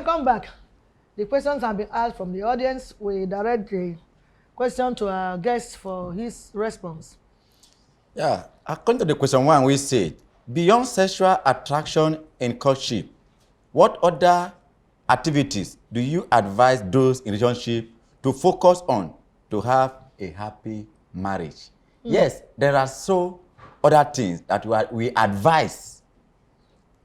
welcome back. The questions have been asked from the audience. We direct the question to our guest for his response. Yeah, according to the question one, we said, beyond sexual attraction in courtship, what other activities do you advise those in relationship to focus on to have a happy marriage? Yes, there are so other things that we advise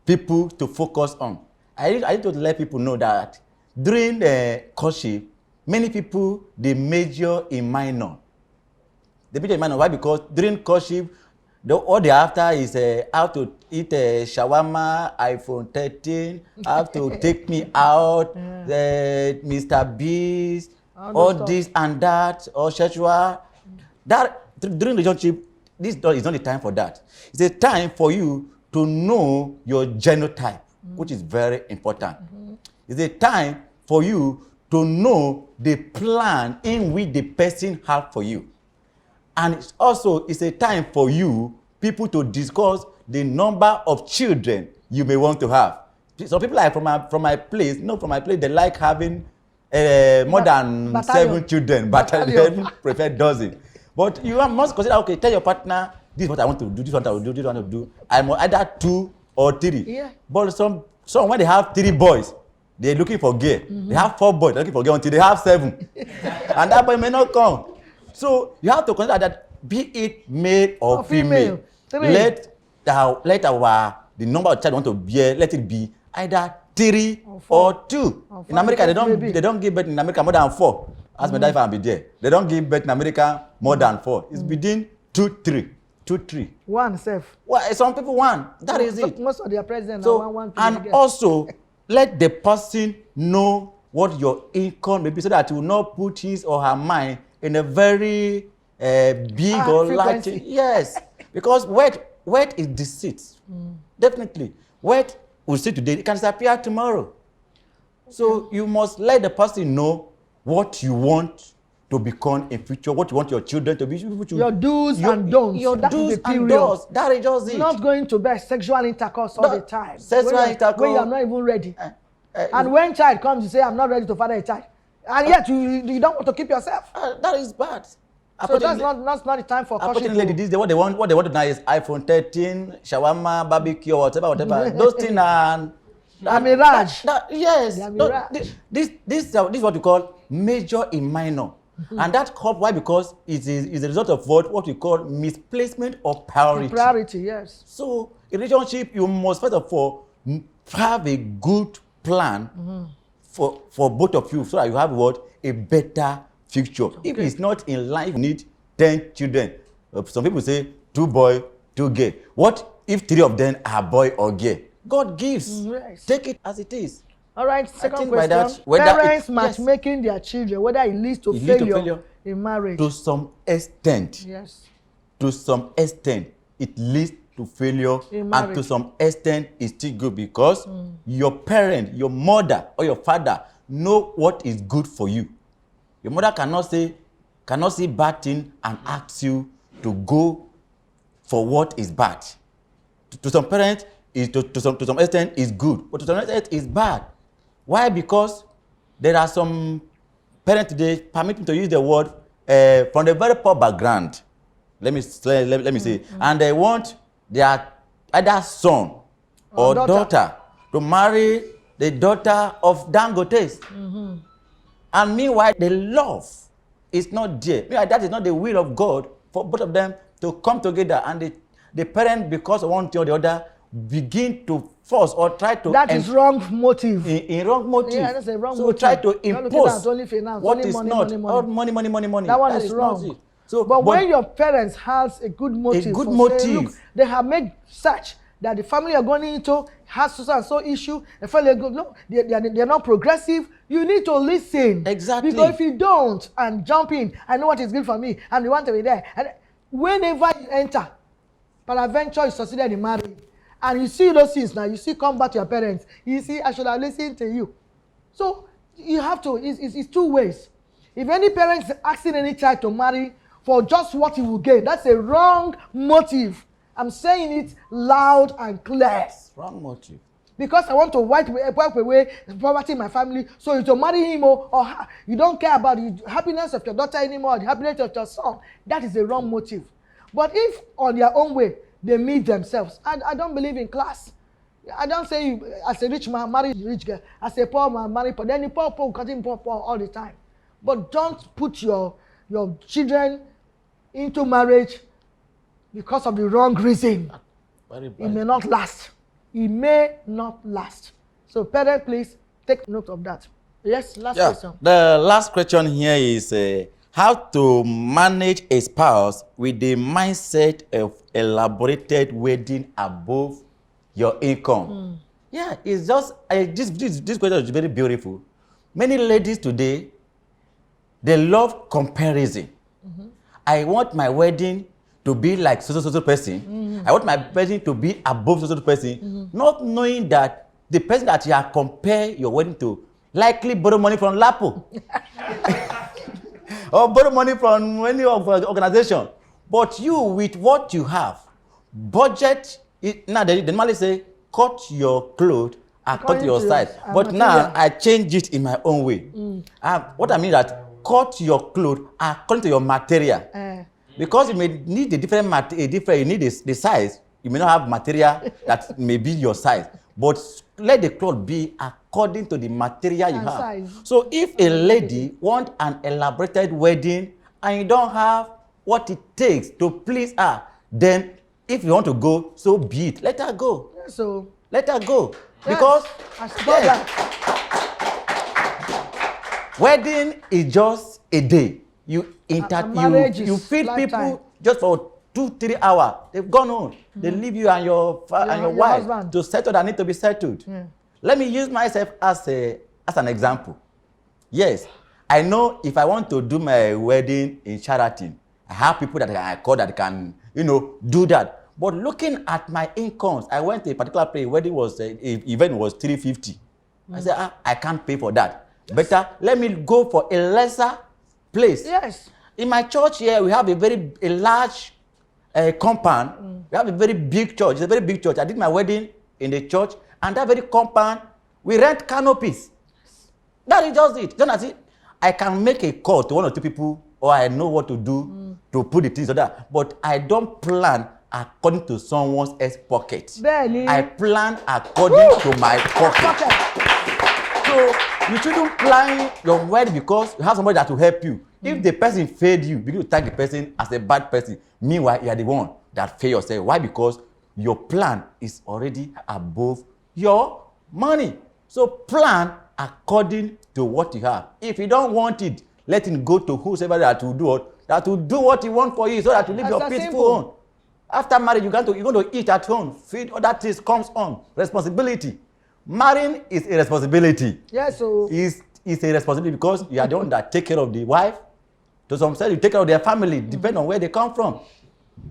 people to focus on. I need to let people know that during the courtship, many people, they major in minor. They major in minor. Why? Because during courtship, all they're after is how to eat shawarma, iPhone 13, how to take me out, Mr. Beast, all this and that, or sexual. That during relationship, this is not the time for that. It's a time for you to know your genotype, which is very important. It's a time for you to know the plan in which the person has for you. And it's a time for you, people, to discuss the number of children you may want to have. Some people like from my place, they like having more than 7 children, but they prefer dozen. But you must consider, okay, tell your partner, this is what I want to do, this is what I will do, this is what I will do. I'm either 2 or 3. Yeah. But some when they have 3 boys, they're looking for girl. They have 4 boys, they're looking for girl until they have 7. And that boy may not come. So you have to consider that, be it male or female. Let the number of child you want to bear, let it be either 3 or 2. In America, they don't give birth in America more than 4. Ask me that if I'll be there. They don't give birth in America more than 4. It's between 2, 3. 2, 3. 1 safe. Well, some people 1. That is it. Most of their presidents are 1. And also, let the person know what your income may be, so that he will not put his or her mind in a very big or large. Yes, because wealth is deceit. Definitely, wealth will see today, it can disappear tomorrow. So you must let the person know what you want to become in future, what you want your children to be. Your do's and don'ts. Your do's and don'ts. That is just it. Not going to bed sexual intercourse all the time. Sexual intercourse. When you are not even ready. And when child comes, you say, I'm not ready to father a child. And yet you don't want to keep yourself. That is bad. So that's not the time for caution. Ladies, what they want now is iPhone 13, shawarma, barbecue, whatever. Those things are mirage. Yes. This is what we call major in minor. And that comes why? Because it is a result of what we call misplacement of priority. Priority, yes. So in relationship, you must first of all have a good plan for both of you, so that you have a better future. Okay. If it's not in line, you need 10 children. Some people say 2 boys, 2 girls. What if 3 of them are boy or girl? God gives. Yes. Take it as it is. All right, second question. Parents matchmaking their children, whether it leads to failure in marriage. To some extent. Yes. To some extent, it leads to failure, and to some extent, it's still good, because your parent, your mother or your father know what is good for you. Your mother cannot see bad thing and ask you to go for what is bad. To some parents, to some extent, is good, but to some extent, is bad. Why? Because there are some parents today, permit me to use the word, from a very poor background. Let me say, and they want their either son or daughter to marry the daughter of Dangote. And meanwhile, the love is not there. Meanwhile, that is not the will of God for both of them to come together. And the parent, because of one thing or the other, begin to force or try to... That is wrong motive. In wrong motive. Yeah, that's a wrong motive. So try to impose only finance, what only is money, not. Money. All money. That one is wrong. So, but when your parents has a good motive, look, they have made such that the family you're going into has so and so issue, the family they're not progressive, you need to listen. Exactly. Because if you don't and jump in, I know what is good for me, and you want to be there. And whenever you enter, peradventure you succeeded in marriage, and you see those things now, you see come back to your parents, you see, I should have listened to you. So you have to, it's 2 ways. If any parent is asking any child to marry for just what he will gain, that's a wrong motive. I'm saying it loud and clear. Wrong motive. because I want to wipe away the poverty in my family. So you to marry him or her. You don't care about the happiness of your daughter anymore, the happiness of your son. That is the wrong motive. But if on their own way they meet themselves, I don't believe in class. I don't say as a rich man marry a rich girl, as a poor man marry poor. Then the poor will continue poor all the time. But don't put your children into marriage because of the wrong reason. It may not last. It may not last. So parents, please take note of that. Yes, last question. The last question here is how to manage a spouse with the mindset of elaborated wedding above your income. Yeah, it's just this question is very beautiful. Many ladies today, they love comparison. I want my wedding to be like so person. I want my wedding to be above so person, not knowing that the person that you are compare your wedding to likely borrow money from Lapo or borrow money from any organization. But you, with what you have, budget. Now they normally say, cut your clothes according to your size. But now I change it in my own way. What I mean that cut your clothes according to your material. Because you may need a different you need the size. You may not have material that may be your size. But let the cloth be according to the material you have. Size. So if a lady wants an elaborated wedding and you don't have what it takes to please her, then if you want to go, so be it. Let her go. So let her go. Yes, because wedding is just a day. You feed people just for 2-3 hours. They've gone home. They leave you and your wife husband to settle that need to be settled. Let me use myself as an example. Yes, I know if I want to do my wedding in Sheraton, I have people that I call that can, do that. But looking at my incomes, I went to a particular place. Wedding was event was 350. I said, I can't pay for that. Yes. Better let me go for a lesser place. Yes. In my church here, we have a large compound. We have a very big church. It's a very big church. I did my wedding in the church, and that very compound, we rent canopies. That is just it. Don't see, I can make a call to 1 or 2 people, or I know what to do to put the things on that. But I don't plan according to someone else's pocket. Barely. I plan according to my pocket. So you shouldn't plan your wedding because you have somebody that will help you. If the person failed you, begin to tag the person as a bad person. Meanwhile, you are the one that failed yourself. Why? Because your plan is already above your money. So plan according to what you have. If you don't want it, let it go to whosoever that will do what he wants for you, so that you live your peaceful home. After marriage, you're going to eat at home. Feed, other things comes on. Responsibility. Marrying is a responsibility. Yes, so it's a responsibility because you are the one that take care of the wife. To some extent, you take care of their family, depending on where they come from.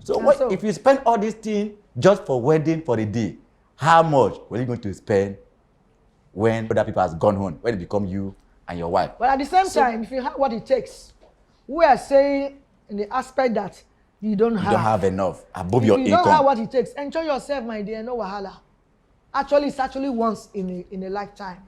So, if you spend all these things just for wedding for a day, how much are you going to spend when other people has gone home, when it become you and your wife? But at the same time, if you have what it takes, we are saying in the aspect that you don't have enough above your income. You don't have what it takes. Enjoy yourself, my dear. No wahala. Actually, it's actually once in a lifetime.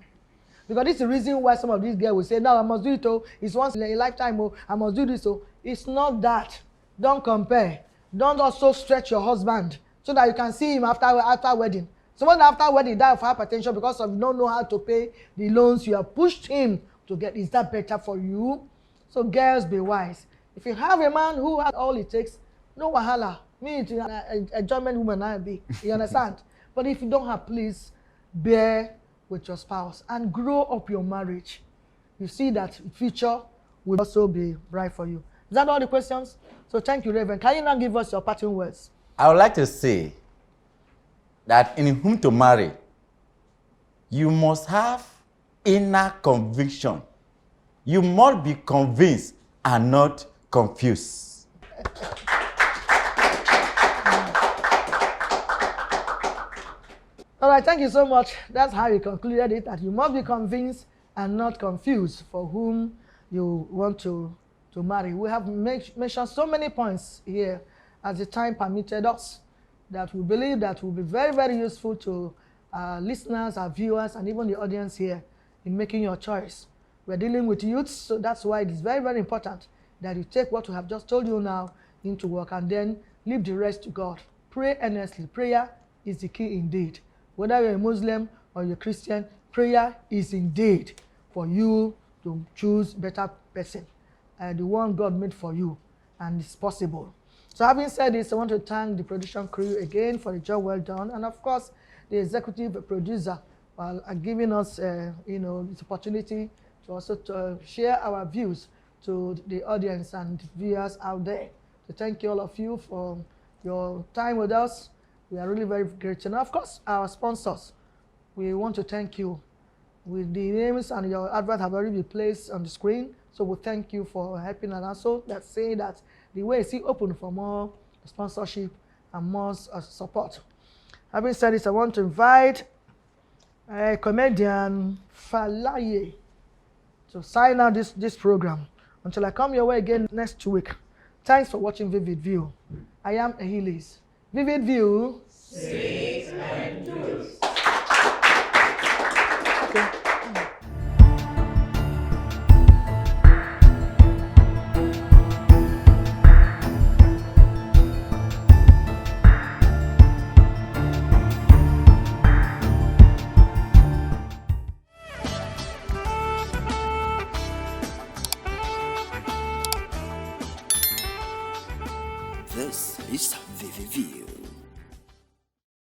Because this is the reason why some of these girls will say, "No, I must do it. Oh, it's once in a lifetime. Oh, I must do this." Oh, it's not that. Don't compare. Don't also stretch your husband so that you can see him after wedding. Someone after wedding die of hypertension because of don't know how to pay the loans you have pushed him to get. Is that better for you? So girls, be wise. If you have a man who has all it takes, no wahala. Me, it's a German woman, I be. You understand? But if you don't have, please bear with your spouse and grow up your marriage. You see that future will also be bright for you. Is that all the questions? So thank you, Reverend. Can you now give us your parting words? I would like to say that in whom to marry, you must have inner conviction. You must be convinced and not confused. All right, thank you so much. That's how you concluded it, that you must be convinced and not confused for whom you want to marry. We have mentioned so many points here as the time permitted us that we believe that will be very, very useful to our listeners, our viewers, and even the audience here in making your choice. We're dealing with youths, so that's why it is very, very important that you take what we have just told you now into work and then leave the rest to God. Pray earnestly. Prayer is the key indeed. Whether you're a Muslim or you're a Christian, prayer is indeed for you to choose better person, the one God made for you, and it's possible. So having said this, I want to thank the production crew again for the job well done, and of course, the executive producer for giving us, this opportunity to also share our views to the audience and viewers out there. So thank you all of you for your time with us. We are really very grateful. And of course, our sponsors, we want to thank you. With the names and your advert have already been placed on the screen, so we thank you for helping us. Also, that's saying that the way is still open for more sponsorship and more support. Having said this, I want to invite comedian Falaye to sign out this program until I come your way again next week. Thanks for watching Vivid View. I am Ehilis. Vivid View. 6 and